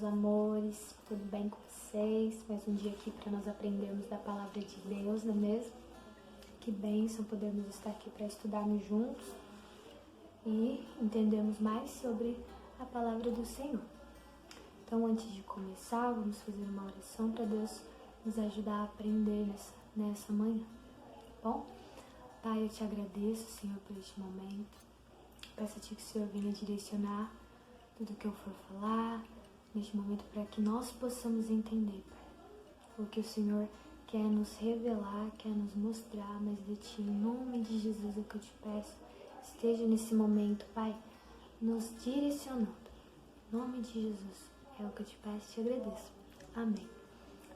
meus amores, tudo bem com vocês? Mais um dia aqui para nós aprendermos da palavra de Deus, não é mesmo? Que bênção podermos estar aqui para estudarmos juntos e entendermos mais sobre a palavra do Senhor. Então, antes de começar, vamos fazer uma oração para Deus nos ajudar a aprender nessa manhã, tá bom? Pai, eu te agradeço, Senhor, por este momento. Peço a Ti que o Senhor venha direcionar tudo que eu for falar neste momento para que nós possamos entender, Pai, o que o Senhor quer nos revelar, quer nos mostrar, mas de Ti, em nome de Jesus, é o que eu te peço. Esteja nesse momento, Pai, nos direcionando. Em nome de Jesus, é o que eu te peço e te agradeço. Amém.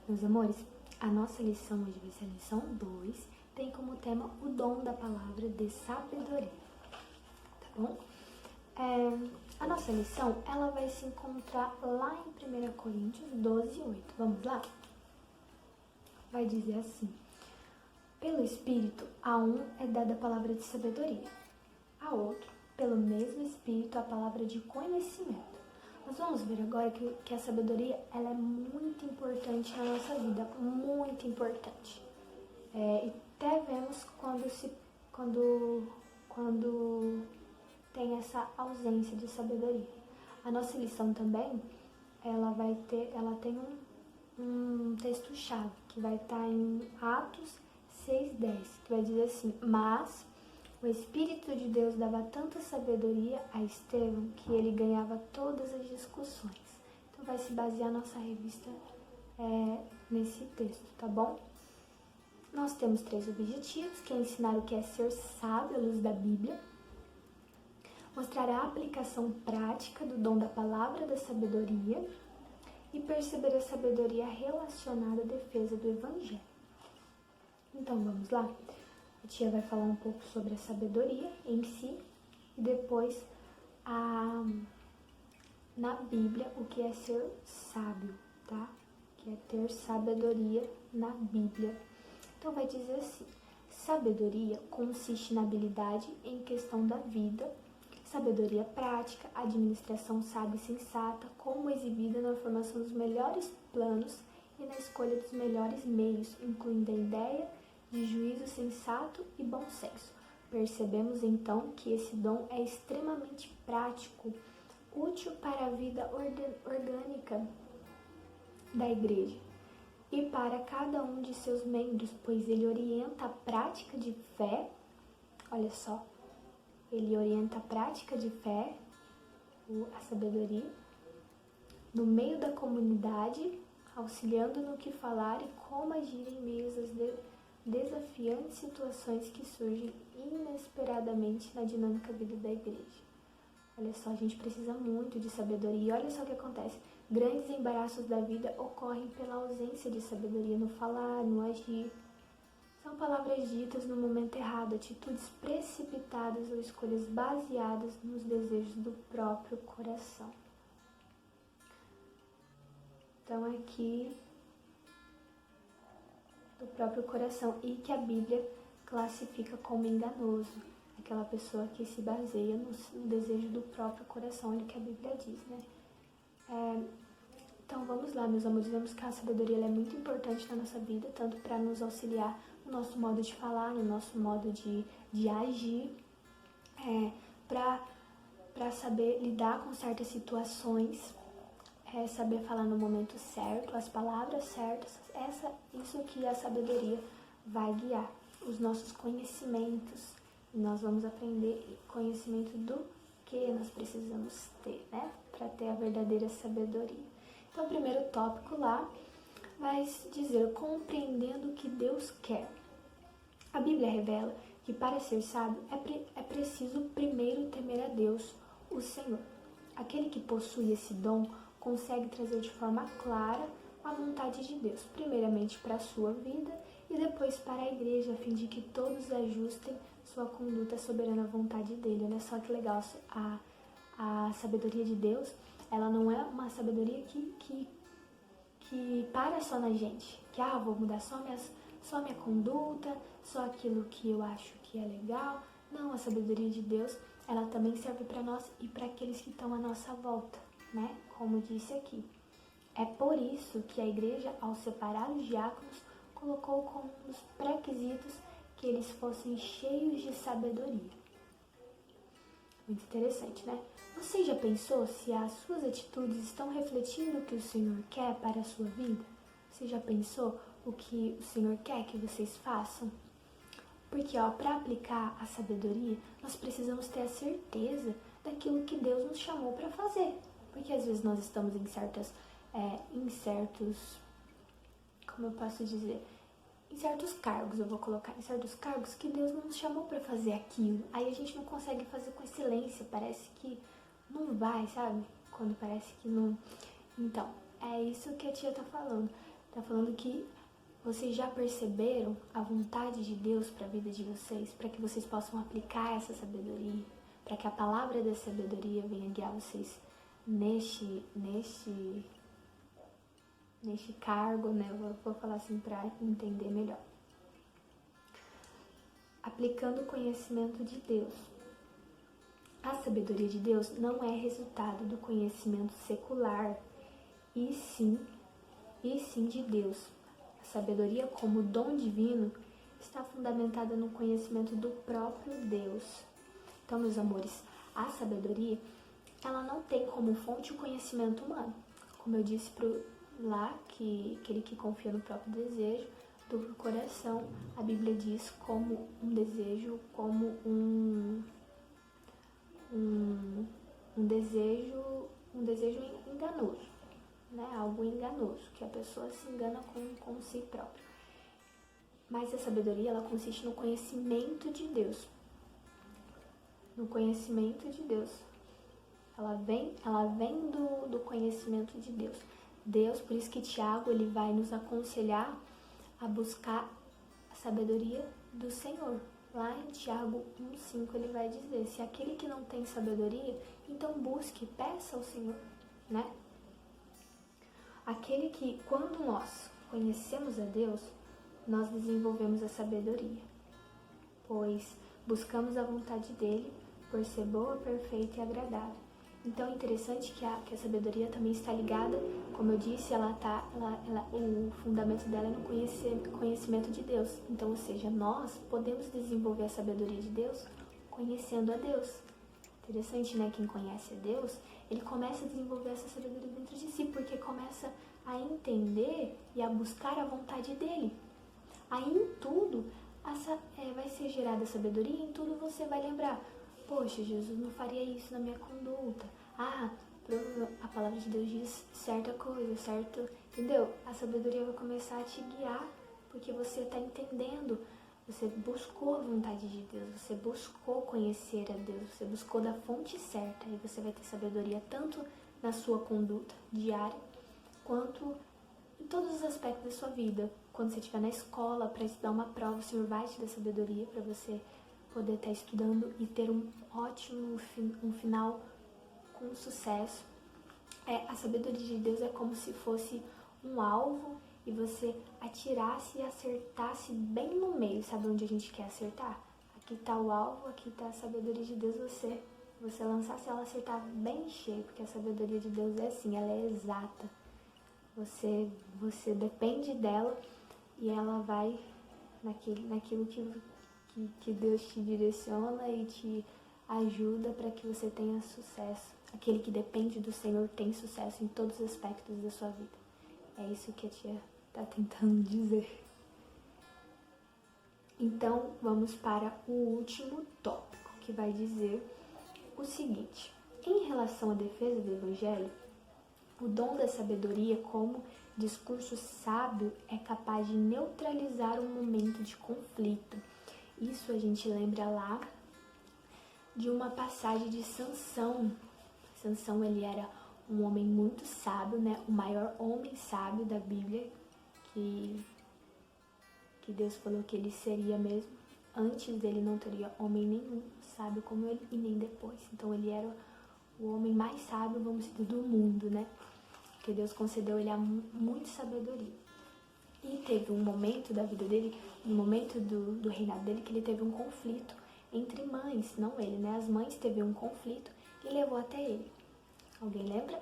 Meus amores, a nossa lição hoje vai ser a lição 2, tem como tema o dom da palavra de sabedoria, tá bom? A nossa lição, ela vai se encontrar lá em 1 Coríntios 12, 8. Vamos lá? Vai dizer assim: pelo Espírito, a um é dada a palavra de sabedoria, a outro, pelo mesmo Espírito, a palavra de conhecimento. Nós vamos ver agora que a sabedoria, ela é muito importante na nossa vida, muito importante. E até vemos quando tem essa ausência de sabedoria. A nossa lição também, ela tem um texto-chave, que vai estar em Atos 6:10, que vai dizer assim: mas o Espírito de Deus dava tanta sabedoria a Estevão que ele ganhava todas as discussões. Então vai se basear nossa revista nesse texto, tá bom? Nós temos 3 objetivos, que é ensinar o que é ser sábio à luz da Bíblia, mostrar a aplicação prática do dom da palavra da sabedoria e perceber a sabedoria relacionada à defesa do Evangelho. Então vamos lá? A tia vai falar um pouco sobre a sabedoria em si e depois na Bíblia o que é ser sábio, tá? Que é ter sabedoria na Bíblia. Então vai dizer assim: sabedoria consiste na habilidade em questão da vida, sabedoria prática, administração sábia e sensata, como exibida na formação dos melhores planos e na escolha dos melhores meios, incluindo a ideia de juízo sensato e bom senso. Percebemos então que esse dom é extremamente prático, útil para a vida orgânica da igreja e para cada um de seus membros, pois ele orienta a prática de fé. Olha só, ele orienta a prática de fé, a sabedoria, no meio da comunidade, auxiliando no que falar e como agir em meio às desafiantes situações que surgem inesperadamente na dinâmica vida da igreja. Olha só, a gente precisa muito de sabedoria. E olha só o que acontece: grandes embaraços da vida ocorrem pela ausência de sabedoria no falar, no agir. São palavras ditas no momento errado, atitudes precipitadas ou escolhas baseadas nos desejos do próprio coração. Então aqui, do próprio coração, e que a Bíblia classifica como enganoso, aquela pessoa que se baseia no desejo do próprio coração, olha o que a Bíblia diz, né? Então vamos lá, meus amores, vemos que a sabedoria é muito importante na nossa vida, tanto para nos auxiliar no nosso modo de falar, no nosso modo de agir, para saber lidar com certas situações, saber falar no momento certo, as palavras certas, isso que a sabedoria vai guiar, os nossos conhecimentos. Nós vamos aprender conhecimento do que nós precisamos ter, né, para ter a verdadeira sabedoria. Então, o primeiro tópico lá vai dizer: compreendendo o que Deus quer. A Bíblia revela que para ser sábio é preciso primeiro temer a Deus, o Senhor. Aquele que possui esse dom consegue trazer de forma clara a vontade de Deus, primeiramente para a sua vida e depois para a igreja, a fim de que todos ajustem sua conduta à soberana vontade dele. Olha só que legal, a sabedoria de Deus, ela não é uma sabedoria que para só na gente, que vou mudar só minha conduta, só aquilo que eu acho que é legal. Não, a sabedoria de Deus, ela também serve para nós e para aqueles que estão à nossa volta, né? Como disse aqui. É por isso que a igreja, ao separar os diáconos, colocou como um dos pré-requisitos que eles fossem cheios de sabedoria. Muito interessante, né? Você já pensou se as suas atitudes estão refletindo o que o Senhor quer para a sua vida? Você já pensou o que o Senhor quer que vocês façam? Porque, para aplicar a sabedoria, nós precisamos ter a certeza daquilo que Deus nos chamou para fazer. Porque às vezes nós estamos em certos, como eu posso dizer, em certos cargos, eu vou colocar em certos cargos que Deus não nos chamou para fazer aquilo. Aí a gente não consegue fazer com excelência, parece que não vai, sabe? Quando parece que não. Então, é isso que a tia tá falando. Tá falando que vocês já perceberam a vontade de Deus para a vida de vocês, para que vocês possam aplicar essa sabedoria, para que a palavra da sabedoria venha guiar vocês neste cargo, né? Eu vou falar assim para entender melhor. Aplicando o conhecimento de Deus. A sabedoria de Deus não é resultado do conhecimento secular, e sim de Deus. A sabedoria como dom divino está fundamentada no conhecimento do próprio Deus. Então, meus amores, a sabedoria, ela não tem como fonte o conhecimento humano. Como eu disse lá, que aquele que confia no próprio desejo do coração, a Bíblia diz como um desejo, como um desejo enganoso, né? Algo enganoso, que a pessoa se engana com si própria. Mas a sabedoria, ela consiste no conhecimento de Deus. No conhecimento de Deus. Ela vem do conhecimento de Deus. Deus, por isso que Tiago, ele vai nos aconselhar a buscar a sabedoria do Senhor. Lá em Tiago 1,5 ele vai dizer, se aquele que não tem sabedoria, então busque, peça ao Senhor, né? Aquele que, quando nós conhecemos a Deus, nós desenvolvemos a sabedoria, pois buscamos a vontade dele por ser boa, perfeita e agradável. Então é interessante que a sabedoria também está ligada, como eu disse, o fundamento dela é no conhecimento de Deus. Então, ou seja, nós podemos desenvolver a sabedoria de Deus conhecendo a Deus. Interessante, né? Quem conhece a Deus, ele começa a desenvolver essa sabedoria dentro de si, porque começa a entender e a buscar a vontade dele. Aí em tudo vai ser gerada a sabedoria, e em tudo você vai lembrar, poxa, Jesus não faria isso na minha conduta. A palavra de Deus diz certa coisa, certo? Entendeu? A sabedoria vai começar a te guiar, porque você está entendendo. Você buscou a vontade de Deus, você buscou conhecer a Deus, você buscou da fonte certa. E você vai ter sabedoria tanto na sua conduta diária, quanto em todos os aspectos da sua vida. Quando você estiver na escola para estudar uma prova, o Senhor vai te dar sabedoria para você poder estar estudando e ter um ótimo final com sucesso. A sabedoria de Deus é como se fosse um alvo e você atirasse e acertasse bem no meio. Sabe onde a gente quer acertar? Aqui está o alvo, aqui está a sabedoria de Deus. Você lançasse ela, acertar bem cheio, porque a sabedoria de Deus é assim, ela é exata. Você depende dela e ela vai naquilo que Deus te direciona e te ajuda para que você tenha sucesso. Aquele que depende do Senhor tem sucesso em todos os aspectos da sua vida. É isso que a tia está tentando dizer. Então, vamos para o último tópico, que vai dizer o seguinte. Em relação à defesa do Evangelho, o dom da sabedoria como discurso sábio é capaz de neutralizar um momento de conflito. Isso a gente lembra lá de uma passagem de Sansão. Sansão, ele era um homem muito sábio, né? O maior homem sábio da Bíblia, que Deus falou que ele seria mesmo. Antes dele não teria homem nenhum sábio como ele, e nem depois. Então ele era o homem mais sábio, vamos dizer, do mundo, né? Porque Deus concedeu ele a muita sabedoria. E teve um momento da vida dele, no momento do reinado dele, que ele teve um conflito entre mães, não ele, né? As mães teve um conflito e levou até ele. Alguém lembra?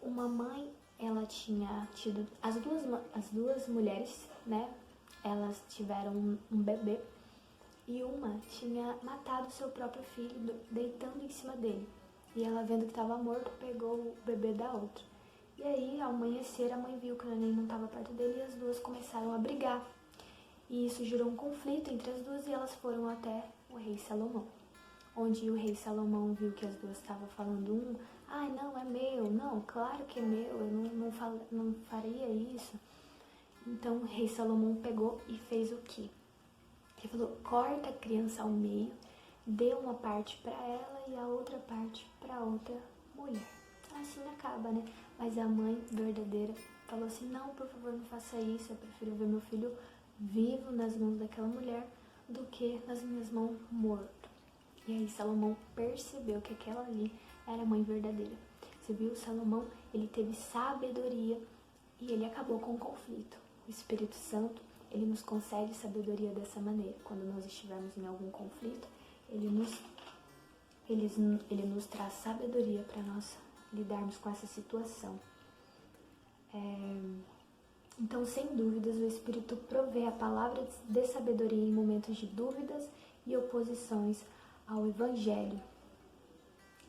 uma mãe, ela tinha tido, as duas mulheres, né, elas tiveram um bebê, e uma tinha matado seu próprio filho deitando em cima dele. E ela, vendo que estava morto, pegou o bebê da outra. E aí, ao amanhecer, a mãe viu que o neném não estava perto dele e as duas começaram a brigar. E isso gerou um conflito entre as duas e elas foram até o rei Salomão. Onde o rei Salomão viu que as duas estavam falando ai, não, é meu, não, claro que é meu, eu não faria isso. Então o rei Salomão pegou e fez o quê? Ele falou, corta a criança ao meio, dê uma parte para ela e a outra parte para outra mulher. Assim acaba, né? Mas a mãe verdadeira falou assim, não, por favor, não faça isso, eu prefiro ver meu filho vivo nas mãos daquela mulher do que nas minhas mãos morto. E aí Salomão percebeu que aquela ali era a mãe verdadeira. Você viu? Salomão, ele teve sabedoria e ele acabou com o conflito. O Espírito Santo, ele nos concede sabedoria dessa maneira. Quando nós estivermos em algum conflito, ele nos traz sabedoria para nós lidarmos com essa situação. Então, sem dúvidas, o Espírito provê a palavra de sabedoria em momentos de dúvidas e oposições ao Evangelho.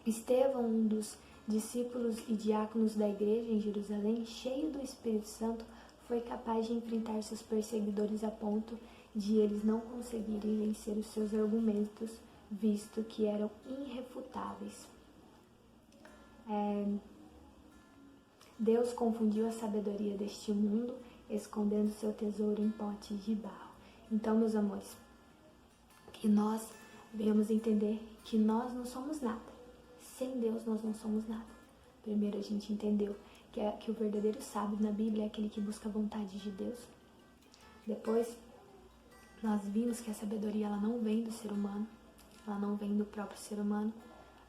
Estevão, um dos discípulos e diáconos da igreja em Jerusalém, cheio do Espírito Santo, foi capaz de enfrentar seus perseguidores a ponto de eles não conseguirem vencer os seus argumentos, visto que eram irrefutáveis. Deus confundiu a sabedoria deste mundo, escondendo seu tesouro em potes de barro. Então, meus amores, que nós venhamos entender que nós não somos nada. Sem Deus, nós não somos nada. Primeiro, a gente entendeu que o verdadeiro sábio na Bíblia é aquele que busca a vontade de Deus. Depois, nós vimos que a sabedoria ela não vem do ser humano, ela não vem do próprio ser humano.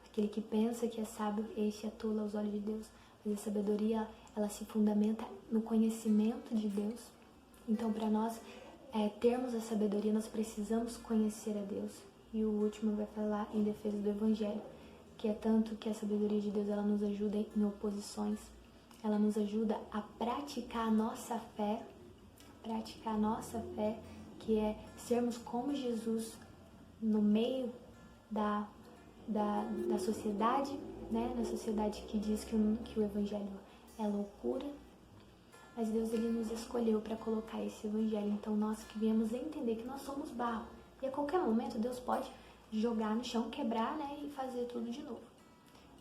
Aquele que pensa que é sábio, este é tolo aos olhos de Deus. Mas a sabedoria, ela se fundamenta no conhecimento de Deus. Então, para nós termos a sabedoria, nós precisamos conhecer a Deus. E o último vai falar em defesa do Evangelho, que é tanto que a sabedoria de Deus ela nos ajuda em oposições, ela nos ajuda a praticar a nossa fé, que é sermos como Jesus no meio da sociedade, né? Na sociedade que diz que o Evangelho é loucura, mas Deus ele nos escolheu para colocar esse Evangelho. Então nós que viemos entender que nós somos barro e a qualquer momento Deus pode jogar no chão, quebrar, né? E fazer tudo de novo.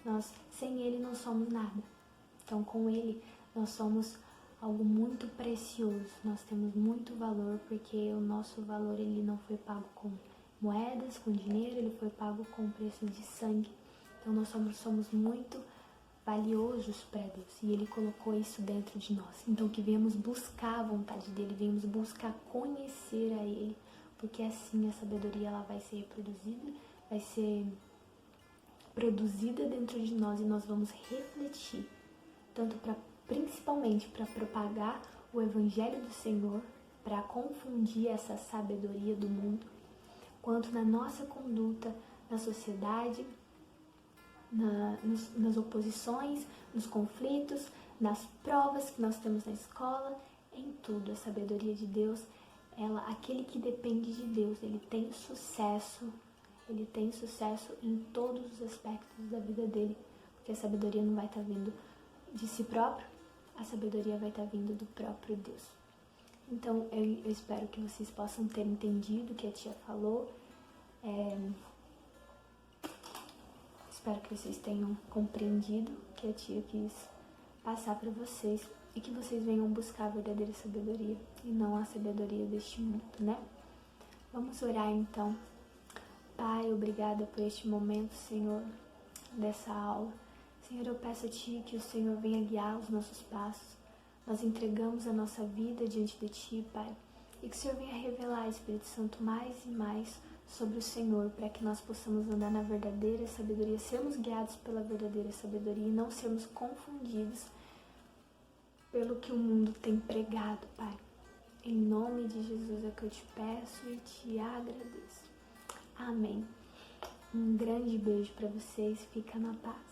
Nós sem Ele não somos nada. Então com Ele nós somos algo muito precioso. Nós temos muito valor porque o nosso valor ele não foi pago com moedas, com dinheiro, ele foi pago com o preço de sangue. Então nós somos muito valiosos para Deus e Ele colocou isso dentro de nós. Então que venhamos buscar a vontade dEle, venhamos buscar conhecer a Ele, porque assim a sabedoria ela vai ser reproduzida, vai ser produzida dentro de nós e nós vamos refletir, tanto principalmente para propagar o Evangelho do Senhor, para confundir essa sabedoria do mundo, quanto na nossa conduta, na sociedade, nas oposições, nos conflitos, nas provas que nós temos na escola, em tudo. A sabedoria de Deus, aquele que depende de Deus, ele tem sucesso em todos os aspectos da vida dele, porque a sabedoria não vai estar vindo de si próprio, a sabedoria vai estar vindo do próprio Deus. Então, eu espero que vocês possam ter entendido o que a tia falou. Espero que vocês tenham compreendido o que a tia quis passar para vocês e que vocês venham buscar a verdadeira sabedoria e não a sabedoria deste mundo, né? Vamos orar então. Pai, obrigada por este momento, Senhor, dessa aula. Senhor, eu peço a Ti que o Senhor venha guiar os nossos passos. Nós entregamos a nossa vida diante de Ti, Pai, e que o Senhor venha revelar, Espírito Santo, mais e mais sobre o Senhor, para que nós possamos andar na verdadeira sabedoria, sermos guiados pela verdadeira sabedoria e não sermos confundidos pelo que o mundo tem pregado, Pai. Em nome de Jesus é que eu te peço e te agradeço. Amém. Um grande beijo para vocês, fica na paz.